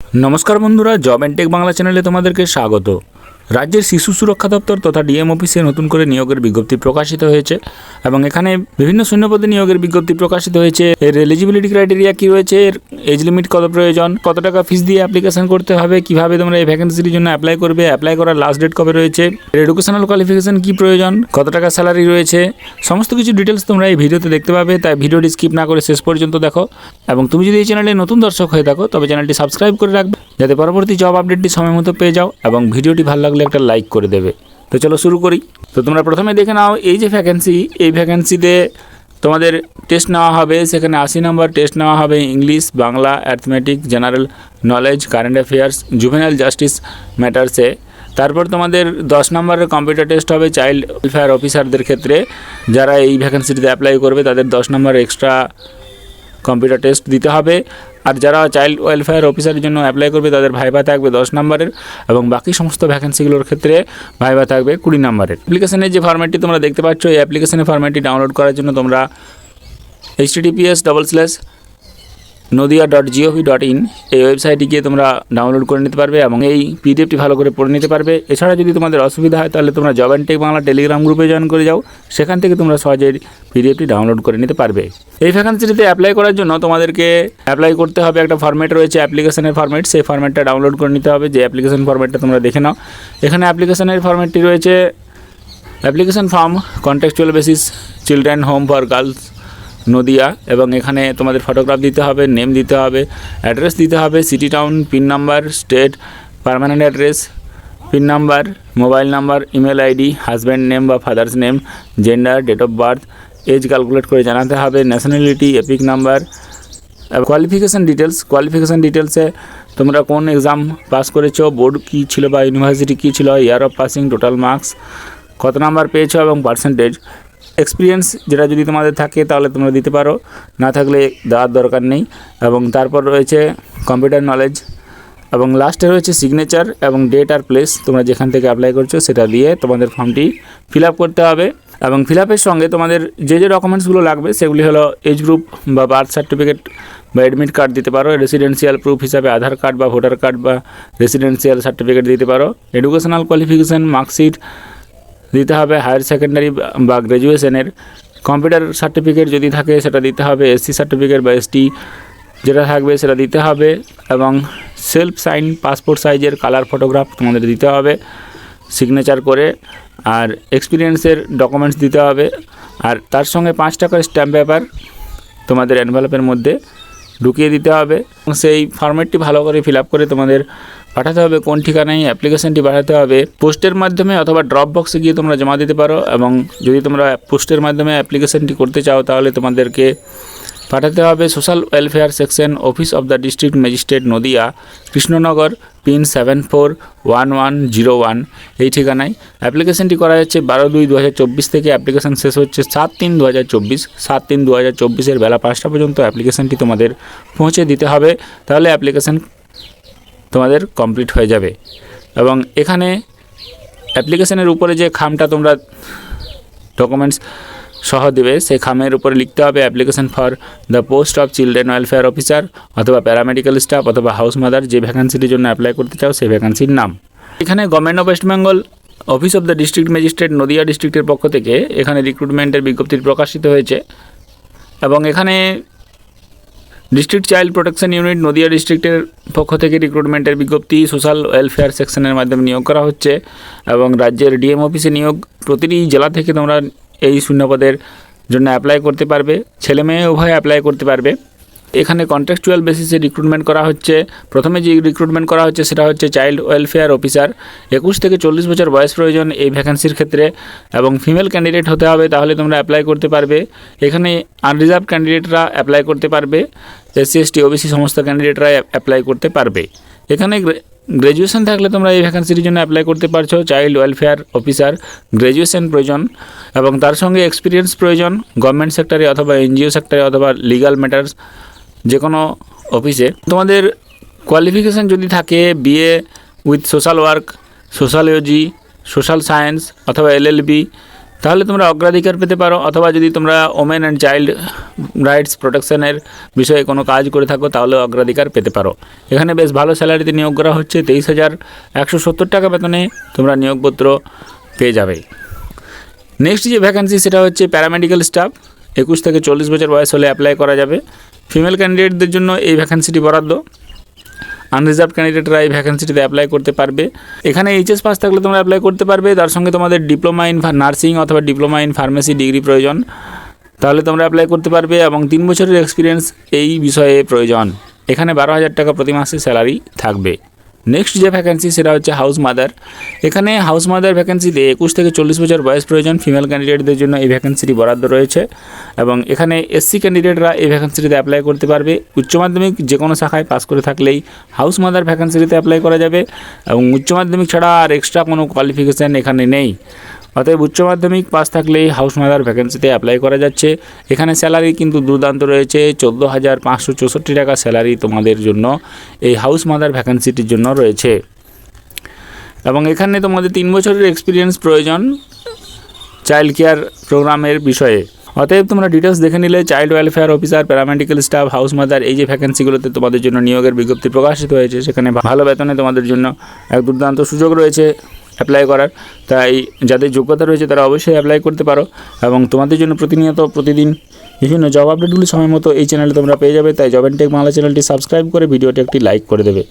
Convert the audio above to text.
নমস্কার বন্ধুরা, job and tech Bangla চ্যানেলে তোমাদেরকে স্বাগত। রাজ্যের শিশু সুরক্ষা দপ্তর তথা ডিএম অফিসে নতুন করে নিয়োগের বিজ্ঞপ্তি প্রকাশিত হয়েছে এবং এখানে বিভিন্ন শূন্যপদে নিয়োগের বিজ্ঞপ্তি প্রকাশিত হয়েছে। এর এলিজিবিলিটি ক্রাইটেরিয়া কী রয়েছে, এর এজ লিমিট কত প্রয়োজন, কত টাকা ফিস দিয়ে অ্যাপ্লিকেশন করতে হবে, কিভাবে তোমরা এই ভ্যাকেন্সির জন্য অ্যাপ্লাই করবে, অ্যাপ্লাই করার লাস্ট ডেট কবে রয়েছে, এর এডুকেশনাল কোয়ালিফিকেশন কী প্রয়োজন, কত টাকা স্যালারি রয়েছে, সমস্ত কিছু ডিটেলস তোমরা এই ভিডিওতে দেখতে পাবে। তাই ভিডিওটি স্কিপ না করে শেষ পর্যন্ত দেখো এবং তুমি যদি এই চ্যানেলে নতুন দর্শক হয়ে থাকো তবে চ্যানেলটি সাবস্ক্রাইব করে রাখবে যাতে পরবর্তী জব আপডেটটি সময় মতো পেয়ে যাও এবং ভিডিওটি ভালো লাগলে একটা লাইক করে দেবে। তো চলো শুরু করি। তো তোমরা প্রথমে দেখে নাও এই যে ভ্যাকেন্সি, এই ভ্যাকেন্সিতে তোমাদের টেস্ট নেওয়া হবে। সেখানে 80 নম্বর টেস্ট নেওয়া হবে English, Bangla, arithmetic, general knowledge, current affairs, juvenile justice ম্যাটার্সে। তারপর তোমাদের 10 নম্বরের কম্পিউটার টেস্ট হবে চাইল্ড ওয়েলফেয়ার অফিসারদের ক্ষেত্রে। যারা এই ভ্যাকেন্সিটিতে অ্যাপ্লাই করবে তাদের 10 নম্বর এক্সট্রা কম্পিউটার টেস্ট দিতে হবে। আর যারা চাইল্ড ওয়েলফেয়ার অফিসারের জন্য অ্যাপ্লাই করবে তাদের ভাইভা থাকবে 10 নম্বরের এবং বাকি সমস্ত ভ্যাকেন্সিগুলোর ক্ষেত্রে ভাইভা থাকবে 20 নম্বরের। অ্যাপ্লিকেশনের যে ফরম্যাটটি তোমরা দেখতে পাচ্ছ, এই অ্যাপ্লিকেশনের ফরম্যাটটি ডাউনলোড করার জন্য তোমরা https://nodia.gov.in এই ওয়েবসাইটে গিয়ে তোমরা ডাউনলোড করে নিতে পারবে এবং এই পিডিএফটি ভালো করে পড়ে নিতে পারবে। এছাড়া যদি তোমাদের অসুবিধা হয় তাহলে তোমরা job and tech Bangla Telegram গ্রুপে জয়েন করে যাও, সেখান থেকে তোমরা সহজেই পিডিএফটি ডাউনলোড করে নিতে পারবে। এই ভ্যাকেন্সিটিতে অ্যাপ্লাই করার জন্য তোমাদেরকে অ্যাপ্লাই করতে হবে। একটা ফরম্যাট রয়েছে অ্যাপ্লিকেশনের ফরম্যাট, সেই ফরম্যাটটা ডাউনলোড করে নিতে হবে। যে অ্যাপ্লিকেশন ফরম্যাটটা তোমরা দেখে নাও, এখানে অ্যাপ্লিকেশনের ফরম্যাটটি রয়েছে application form contextual basis children home for girls Nadia, এবং এখানে তোমাদের ফটোগ্রাফ দিতে হবে, নেম দিতে হবে, অ্যাড্রেস দিতে হবে, city town, pin number, state, permanent address, pin number, mobile number, email ID, husband name বা father's name, gender, date of birth, age calculate করে জানাতে হবে, nationality, EPIC number, qualification details. Qualification ডিটেলসে তোমরা কোন এক্সাম পাস করেছো, board কী ছিল বা ইউনিভার্সিটি কী ছিল, year of passing, total marks, কত নাম্বার পেয়েছো এবং পার্সেন্টেজ। এক্সপিরিয়েন্স যেটা যদি তোমাদের থাকে তাহলে তোমরা দিতে পারো, না থাকলে দেওয়ার দরকার নেই। এবং তারপর রয়েছে কম্পিউটার নলেজ এবং লাস্টে রয়েছে সিগনেচার এবং ডেট আর প্লেস, তোমরা যেখান থেকে অ্যাপ্লাই করছো সেটা দিয়ে তোমাদের ফর্মটি ফিল আপ করতে হবে। এবং ফিল আপের সঙ্গে তোমাদের যে যে ডকুমেন্টসগুলো লাগবে সেগুলি হলো এজ গ্রুপ বা বার্থ সার্টিফিকেট বা অ্যাডমিট কার্ড দিতে পারো, রেসিডেন্সিয়াল প্রুফ হিসাবে আধার কার্ড বা ভোটার কার্ড বা রেসিডেন্সিয়াল সার্টিফিকেট দিতে পারো, এডুকেশনাল কোয়ালিফিকেশান মার্কশিট দিতে হবে, হায়ার সেকেন্ডারি বা গ্র্যাজুয়েশনের কম্পিউটার সার্টিফিকেট যদি থাকে সেটা দিতে হবে, এসসি সার্টিফিকেট বা এসটি যেটা থাকবে সেটা দিতে হবে এবং সেলফ সাইন পাসপোর্ট সাইজের কালার ফটোগ্রাফ তোমাদের দিতে হবে সিগনেচার করে, আর এক্সপিরিয়েন্সের ডকুমেন্টস দিতে হবে। আর তার সঙ্গে 5 টাকার স্ট্যাম্প পেপার তোমাদের এনভেলপের মধ্যে ঢুকিয়ে দিতে হবে এবং সেই ফরম্যাটটি ভালো করে ফিল আপ করে তোমাদের পাঠাতে হবে। কোন ঠিকানায় অ্যাপ্লিকেশনটি পাঠাতে হবে, পোস্টের মাধ্যমে অথবা ড্রপ বক্সে গিয়ে তোমরা জমা দিতে পারো। এবং যদি তোমরা পোস্টের মাধ্যমে অ্যাপ্লিকেশনটি করতে চাও তাহলে তোমাদেরকে পাঠাতে হবে social welfare section, office of the district magistrate Nadia, Krishnanagar, pin 741101 এই ঠিকানায়। অ্যাপ্লিকেশনটি করা যাচ্ছে 12/2/2024 থেকে, অ্যাপ্লিকেশন শেষ হচ্ছে 7/3/2024। 7/3/2024 বেলা 5টা পর্যন্ত অ্যাপ্লিকেশনটি তোমাদের পৌঁছে দিতে হবে, তাহলে অ্যাপ্লিকেশন তোমাদের কমপ্লিট হয়ে যাবে। এবং এখানে অ্যাপ্লিকেশনের উপরে যে খামটা তোমরা ডকুমেন্টস সহ দেবে সেই খামের উপরে লিখতে হবে application for the post of children welfare officer অথবা প্যারামেডিক্যাল স্টাফ অথবা হাউস মাদার, যে ভ্যাকেন্সিটির জন্য অ্যাপ্লাই করতে চাও সেই ভ্যাকেন্সির নাম। এখানে government of West Bengal office of the district magistrate Nadia ডিস্ট্রিক্টের পক্ষ থেকে এখানে রিক্রুটমেন্টের বিজ্ঞপ্তি প্রকাশিত হয়েছে এবং এখানে district child protection unit Nadia ডিস্ট্রিক্টের পক্ষ থেকে রিক্রুটমেন্টের বিজ্ঞপ্তি সোশ্যাল ওয়েলফেয়ার সেকশনের মাধ্যমে নিয়োগ করা হচ্ছে এবং রাজ্যের ডিএম অফিসে নিয়োগ। প্রতিটি জেলা থেকে তোমরা এই শূন্যপদের জন্য অ্যাপ্লাই করতে পারবে, ছেলে মেয়ে উভয় অ্যাপ্লাই করতে পারবে। এখানে কন্ট্রাকচুয়াল বেসিসে রিক্রুটমেন্ট করা হচ্ছে। প্রথমে যে রিক্রুটমেন্ট করা হচ্ছে সেটা হচ্ছে চাইল্ড ওয়েলফেয়ার অফিসার, 21 থেকে 40 বছর বয়স প্রয়োজন এই ভ্যাকেন্সির ক্ষেত্রে এবং ফিমেল ক্যান্ডিডেট হতে হবে, তাহলে তোমরা অ্যাপ্লাই করতে পারবে। এখানে আনরিজার্ভ ক্যান্ডিডেটরা অ্যাপ্লাই করতে পারবে, এসসি এসটি ওবিসি সমস্ত ক্যান্ডিডেটরা অ্যাপ্লাই করতে পারবে। এখানে গ্র্যাজুয়েশন থাকলে তোমরা এই ভ্যাকেন্সির জন্য অ্যাপ্লাই করতে পারছো। চাইল্ড ওয়েলফেয়ার অফিসার গ্র্যাজুয়েশন প্রয়োজন এবং তার সঙ্গে এক্সপিরিয়েন্স প্রয়োজন গভর্নমেন্ট সেক্টরে অথবা এনজিও সেক্টরে অথবা লিগাল ম্যাটার্স যে কোনো অফিসে। তোমাদের কোয়ালিফিকেশান যদি থাকে BA with social work, sociology, social science অথবা এলএলবি তাহলে তোমরা অগ্রাধিকার পেতে পারো, অথবা যদি তোমরা ওমেন অ্যান্ড চাইল্ড রাইটস প্রোটেকশনের বিষয়ে কোনো কাজ করে থাকো তাহলে অগ্রাধিকার পেতে পারো। এখানে বেশ ভালো স্যালারিতে নিয়োগ করা হচ্ছে, 23,170 টাকা বেতনে তোমরা নিয়োগপত্র পেয়ে যাবে। নেক্সট যে ভ্যাকেন্সি সেটা হচ্ছে প্যারামেডিক্যাল স্টাফ, 21 থেকে 40 বছর বয়স হলে অ্যাপ্লাই করা যাবে। ফিমেল ক্যান্ডিডেটদের জন্য এই ভ্যাকেন্সিটি বরাদ্দ, আনরিজার্ভ ক্যান্ডিডেটরা এই ভ্যাকেন্সিটিতে অ্যাপ্লাই করতে পারবে। এখানে এইচএস পাস থাকলে তোমরা অ্যাপ্লাই করতে পারবে, তার সঙ্গে তোমাদের ডিপ্লোমা ইন নার্সিং অথবা ডিপ্লোমা ইন ফার্মেসি ডিগ্রি প্রয়োজন, তাহলে তোমরা অ্যাপ্লাই করতে পারবে এবং 3 বছরের এক্সপিরিয়েন্স এই বিষয়ে প্রয়োজন। এখানে 12,000 টাকা প্রতি মাসে স্যালারি থাকবে। নেক্সট যে ভ্যাকেন্সি সেটা হচ্ছে হাউস মাদার। এখানে হাউস মাদার ভ্যাকেন্সিতে 21 থেকে 40 বছর বয়স প্রয়োজন, ফিমেল ক্যান্ডিডেটদের জন্য এই ভ্যাকেন্সিটি বরাদ্দ রয়েছে এবং এখানে এসসি ক্যান্ডিডেটরা এই ভ্যাকেন্সিটিতে অ্যাপ্লাই করতে পারবে। উচ্চ মাধ্যমিক যে কোনো শাখায় পাস করে থাকলেই হাউস মাদার ভ্যাকেন্সিটিতে অ্যাপ্লাই করা যাবে এবং উচ্চ মাধ্যমিক ছাড়া আর এক্সট্রা কোনো কোয়ালিফিকেশান এখানে নেই। অতএব উচ্চ মাধ্যমিক পাস থাকলেই হাউস মাদার ভ্যাকেন্সিতে অ্যাপ্লাই করা যাচ্ছে। এখানে স্যালারি কিন্তু দুর্দান্ত রয়েছে, 14,564 টাকা স্যালারি তোমাদের জন্য এই হাউস মাদার ভ্যাকেন্সিটির জন্য রয়েছে এবং এখানে তোমাদের 3 বছরের এক্সপিরিয়েন্স প্রয়োজন চাইল্ড কেয়ার প্রোগ্রামের বিষয়ে। অতএব তোমরা ডিটেলস দেখে নিলে child welfare officer, paramedical staff, house mother এই যে ভ্যাকেন্সিগুলোতে তোমাদের জন্য নিয়োগের বিজ্ঞপ্তি প্রকাশিত হয়েছে, সেখানে ভালো বেতনে তোমাদের জন্য এক দুর্দান্ত সুযোগ রয়েছে অ্যাপ্লাই করার। তাই যাদের যোগ্যতা রয়েছে তারা অবশ্যই অ্যাপ্লাই করতে পারো এবং তোমাদের জন্য প্রতিদিন বিভিন্ন জব আপডেটগুলি সময় মতো এই চ্যানেলে তোমরা পেয়ে যাবে। তাই জব অ্যান্ড টেক বাংলা চ্যানেলটি সাবস্ক্রাইব করে ভিডিওটি একটি লাইক করে দেবে।